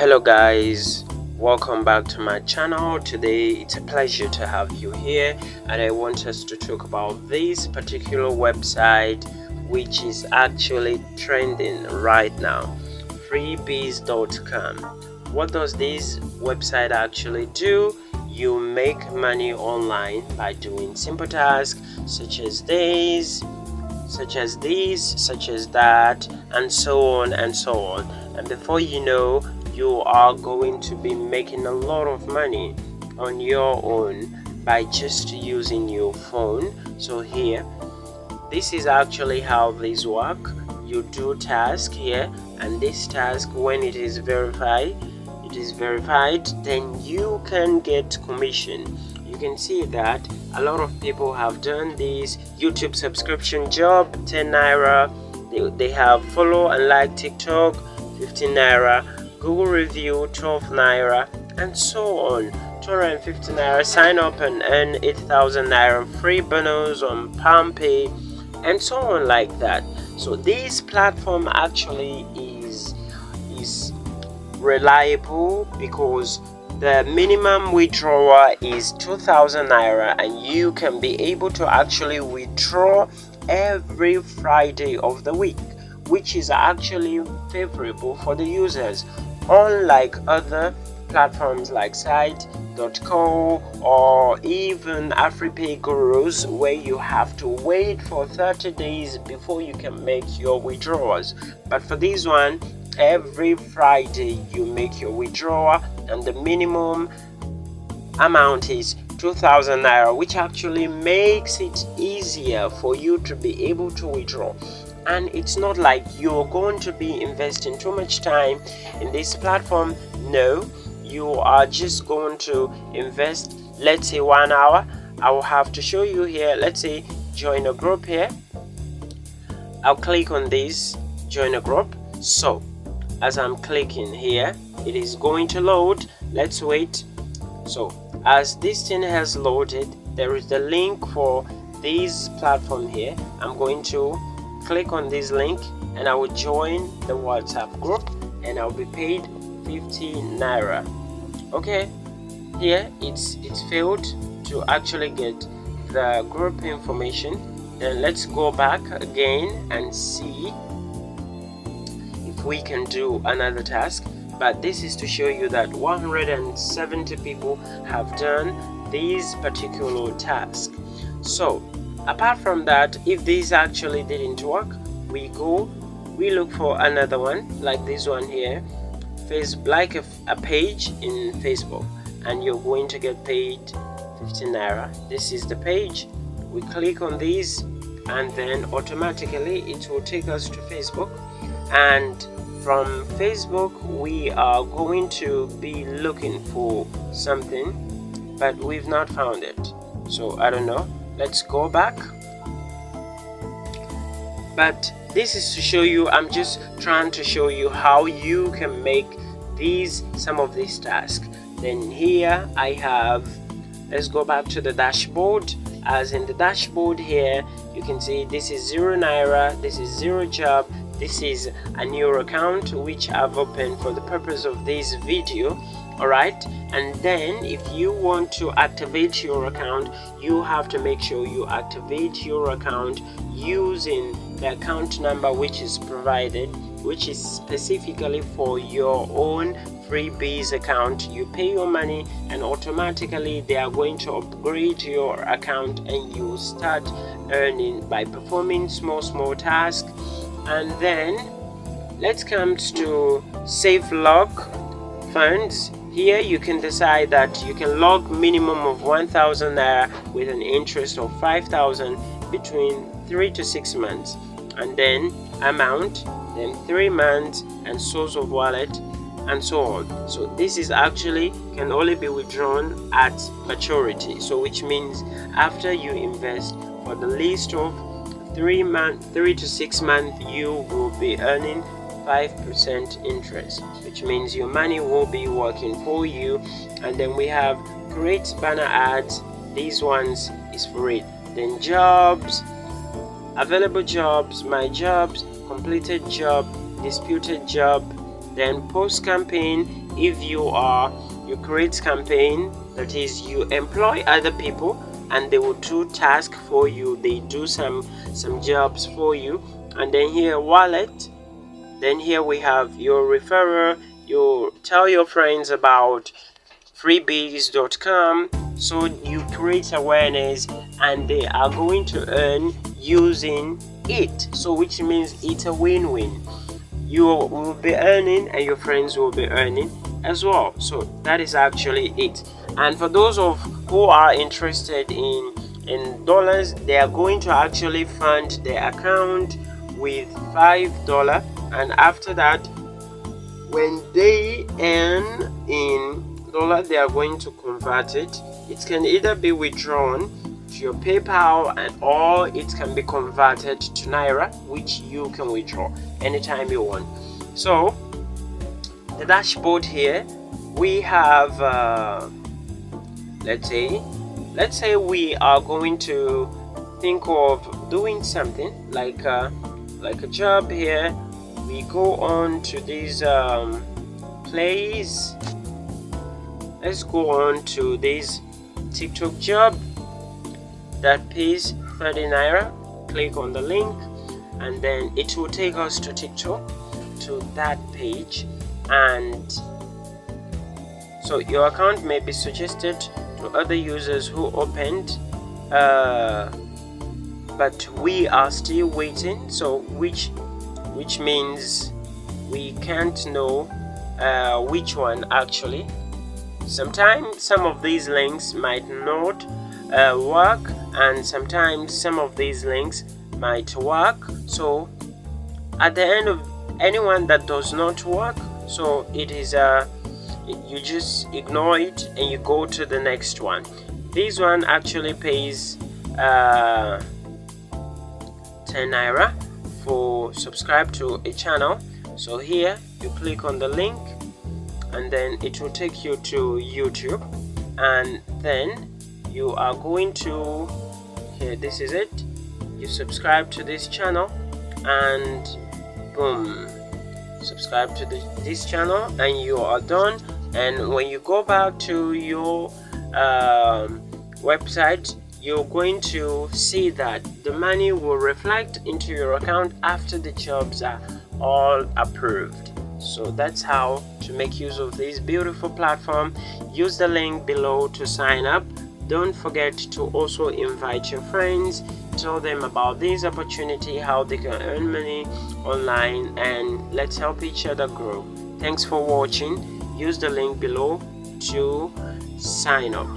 Hello guys, welcome back to my channel. Today it's a pleasure to have you here, and I want us to talk about this particular website which is actually trending right now, freebiz.com. What does this website actually do? You make money online by doing simple tasks such as this, such as that, and so on and so on. And before you know, you are going to be making a lot of money on your own by just using your phone. So here, this is actually how this work. You do task here, and this task, when it is verified, then you can get commission. You can see that a lot of people have done this. YouTube subscription job, 10 naira. They have follow and like TikTok, 15 naira. Google review, 12 naira, and so on. 250 naira. Sign up and earn 8,000 naira. Free bonus on PalmPay, and so on like that. So this platform actually is reliable because the minimum withdrawal is 2,000 naira, and you can be able to actually withdraw every Friday of the week, which is actually favorable for the users, unlike other platforms like Site.co or even Afripay Gurus, where you have to wait for 30 days before you can make your withdrawals. But for this one, every Friday you make your withdrawal, and the minimum amount is 2,000 naira, which actually makes it easier for you to be able to withdraw. And it's not like you're going to be investing too much time in this platform. No, you are just going to invest, let's say 1 hour. I will have to show you here. Let's say join a group here. I'll click on this, join a group. So as I'm clicking here, it is going to load. Let's wait. So as this thing has loaded, there is the link for this platform here. I'm going to click on this link and I will join the WhatsApp group, and I'll be paid 15 naira. Okay, here it's failed to actually get the group information. Then let's go back again and see if we can do another task. But this is to show you that 170 people have done this particular task. So apart from that, if this actually didn't work, we look for another one like this one here, like a page in Facebook, and you're going to get paid 15 naira. This is the page. We click on this, and then automatically it will take us to Facebook, and from Facebook we are going to be looking for something, but we've not found it. So I don't know, let's go back. But this is to show you, I'm just trying to show you how you can make some of these tasks. Then here I have, let's go back to the dashboard. As in the dashboard here, you can see this is 0 naira, this is 0 job, this is a new account which I've opened for the purpose of this video. Alright, and then if you want to activate your account, you have to make sure you activate your account using the account number which is provided, which is specifically for your own Freebiz account. You pay your money and automatically they are going to upgrade your account, and you start earning by performing small tasks. And then let's come to save log funds. Here you can decide that you can log minimum of 1,000 naira with an interest of 5,000 between 3 to 6 months, and then amount, then 3 months, and source of wallet, and so on. So this is actually can only be withdrawn at maturity, so which means after you invest for the least of 3 to 6 months, you will be earning 5% interest, which means your money will be working for you. And then we have create banner ads. These ones is for it. Then jobs, available jobs, my jobs, completed job, disputed job, then post campaign, if you create campaign, that is, you employ other people and they will do tasks for you, they do some jobs for you. And then here, wallet. Then here we have your referrer. You tell your friends about freebies.com, so you create awareness and they are going to earn using it, so which means it's a win-win. You will be earning and your friends will be earning as well. So that is actually it. And for those of who are interested in dollars, they are going to actually fund their account with $5, and after that, when they earn in dollar, they are going to convert it. It can either be withdrawn to your PayPal or it can be converted to Naira, which you can withdraw anytime you want. So the dashboard here, we have let's say we are going to think of doing something like a job. Here we go on to this place. Let's go on to this TikTok job that pays 30 Naira. Click on the link and then it will take us to TikTok, to that page. And so your account may be suggested to other users who opened, but we are still waiting, so which means we can't know which one actually. Sometimes some of these links might not work, and sometimes some of these links might work. So at the end of anyone that does not work, so it is you just ignore it and you go to the next one. This one actually pays 10 Naira for subscribe to a channel. So here you click on the link and then it will take you to YouTube, and then you are going to, here, this is it, you subscribe to this channel and boom, subscribe to this channel and you are done. And when you go back to your website, you're going to see that the money will reflect into your account after the jobs are all approved. So that's how to make use of this beautiful platform. Use the link below to sign up. Don't forget to also invite your friends, tell them about this opportunity, how they can earn money online, and let's help each other grow. Thanks for watching. Use the link below to sign up.